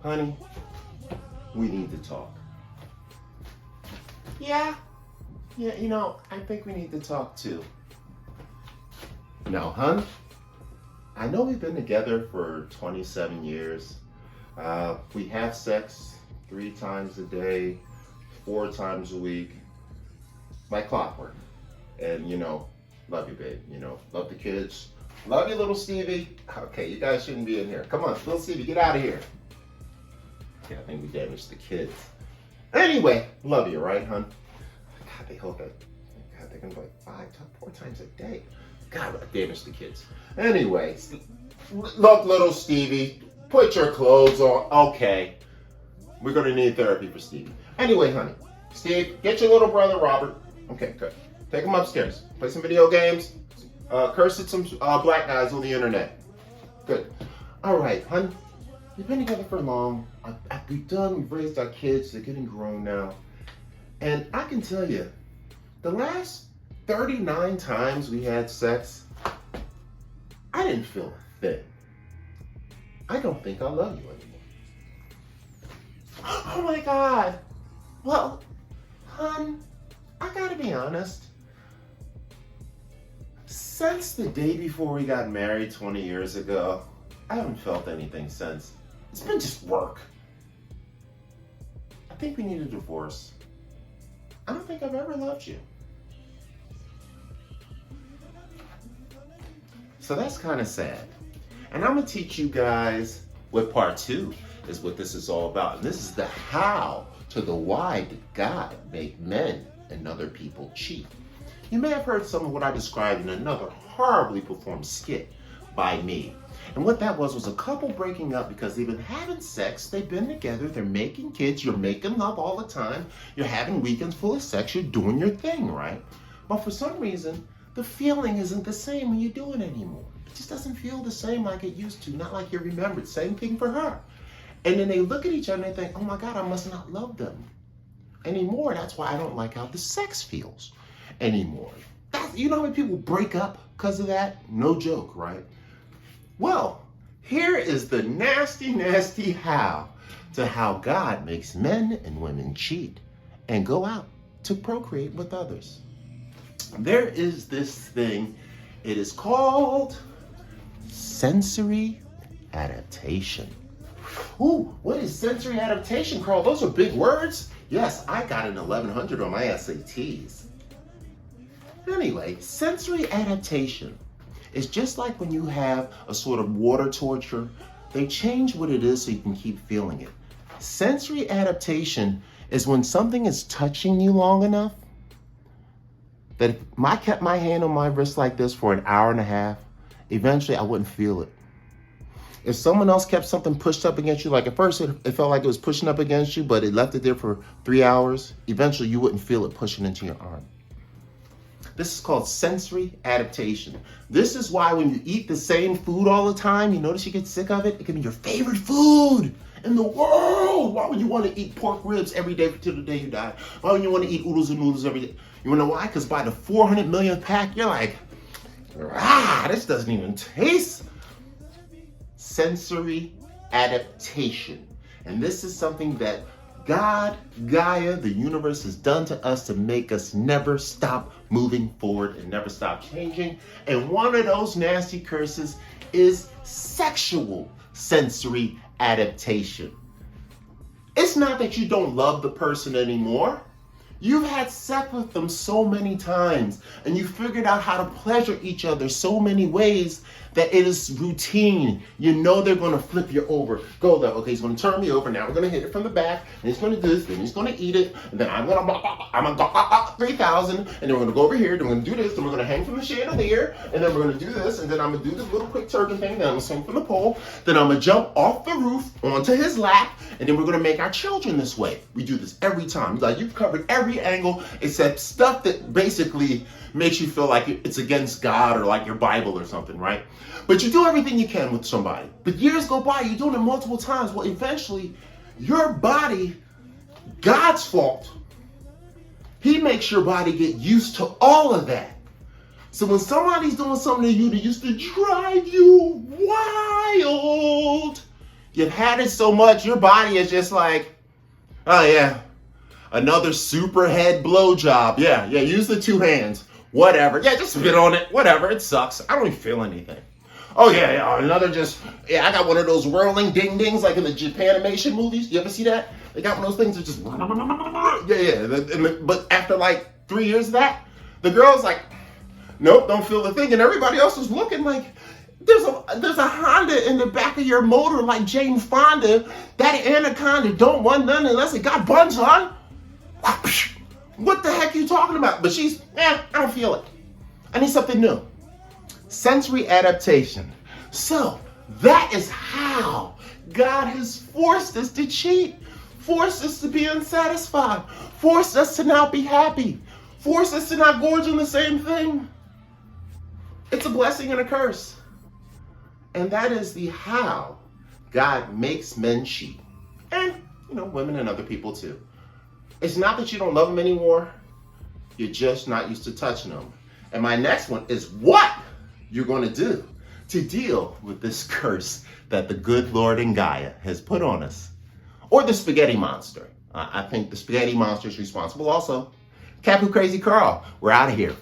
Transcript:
honey, we need to talk. Yeah, I think we need to talk too. Now, hun, I know we've been together for 27 years. We have sex 3 times a day, 4 times a week, like clockwork. And, love you, babe. Love the kids. Love you, little Stevie. Okay, you guys shouldn't be in here. Come on, little Stevie, get out of here. Yeah, I think we damaged the kids. Anyway, love you, right, hun? God, they hope that. God, they're gonna go like 4 times a day. God, I damaged the kids. Anyway, look, little Stevie, put your clothes on. Okay, we're gonna need therapy for Stevie. Anyway, honey, Steve, get your little brother Robert. Okay, good. Take him upstairs. Play some video games. Curse at some black guys on the internet. Good. All right, hun. We've been together for long. We've raised our kids. They're getting grown now. And I can tell you, the last 39 times we had sex, I didn't feel a thing. I don't think I love you anymore. Oh my God. Well, hun, I gotta be honest. Since the day before we got married 20 years ago, I haven't felt anything since. It's been just work. I think we need a divorce. I don't think I've ever loved you. So that's kind of sad. And I'm gonna teach you guys what part 2 is, what this is all about. And this is the how to the why did God make men and other people cheat. You may have heard some of what I described in another horribly performed skit by me. And what that was a couple breaking up because they've been having sex, they've been together, they're making kids, you're making love all the time, you're having weekends full of sex, you're doing your thing, right? But for some reason, the feeling isn't the same when you do it anymore. It just doesn't feel the same like it used to, not like you remembered. Same thing for her. And then they look at each other and they think, oh my God, I must not love them anymore. That's why I don't like how the sex feels anymore. You know how many people break up because of that? No joke, right? Well, here is the nasty, nasty how to how God makes men and women cheat and go out to procreate with others. There is this thing, it is called sensory adaptation. Ooh, what is sensory adaptation, Carl? Those are big words. Yes, I got an 1100 on my SATs. Anyway, sensory adaptation is just like when you have a sort of water torture. They change what it is so you can keep feeling it. Sensory adaptation is when something is touching you long enough that if I kept my hand on my wrist like this for an hour and a half, eventually I wouldn't feel it. If someone else kept something pushed up against you, like at first it felt like it was pushing up against you, but it left it there for 3 hours, eventually you wouldn't feel it pushing into your arm. This is called sensory adaptation. This is why when you eat the same food all the time, you notice you get sick of it? It can be your favorite food in the world. Why would you want to eat pork ribs every day till the day you die? Why would you want to eat oodles and noodles every day? You want to know why? Because by the 400 millionth pack, you're like, this doesn't even taste. Sensory adaptation. And this is something that God, Gaia, the universe has done to us to make us never stop moving forward and never stop changing. And one of those nasty curses is sexual sensory adaptation. It's not that you don't love the person anymore. You've had sex with them so many times and you figured out how to pleasure each other so many ways that it is routine. You know they're going to flip you over. Go there. Okay, he's going to turn me over. Now we're going to hit it from the back. And he's going to do this. Then he's going to eat it. And then I'm going to 3,000. And then we're going to go over here. Then we're going to do this. Then we're going to hang from the chandelier. And then we're going to do this. And then I'm going to do this little quick turkey thing. Then I'm going to swing from the pole. Then I'm going to jump off the roof onto his lap. And then we're going to make our children this way. We do this every time. Like you've covered every angle except stuff that basically makes you feel like it's against God or like your Bible or something, right? But you do everything you can with somebody. But years go by, you're doing it multiple times. Well, eventually, your body, God's fault. He makes your body get used to all of that. So when somebody's doing something to you that used to drive you wild, You've had it so much, your body is just like, oh yeah, another super head blowjob. Yeah, use the 2 hands. Whatever. Yeah, just spit on it. Whatever. It sucks. I don't even feel anything. Oh yeah, another I got one of those whirling ding-dings like in the Japanimation movies. You ever see that? They got one of those things that just, but after like 3 years of that, the girl's like, nope, don't feel the thing. And everybody else is looking like, there's a Honda in the back of your motor like Jane Fonda. That anaconda don't want none unless it got buns on. What the heck are you talking about? But she's, I don't feel it. I need something new. Sensory adaptation. So that is how God has forced us to cheat, forced us to be unsatisfied, forced us to not be happy, forced us to not gorge on the same thing. It's a blessing and a curse. And that is the how God makes men cheat. And, women and other people too. It's not that you don't love them anymore. You're just not used to touching them. And my next one is what you're going to do to deal with this curse that the good Lord and Gaia has put on us. Or the spaghetti monster. I think the spaghetti monster is responsible also. Capu Crazy Carl, we're out of here.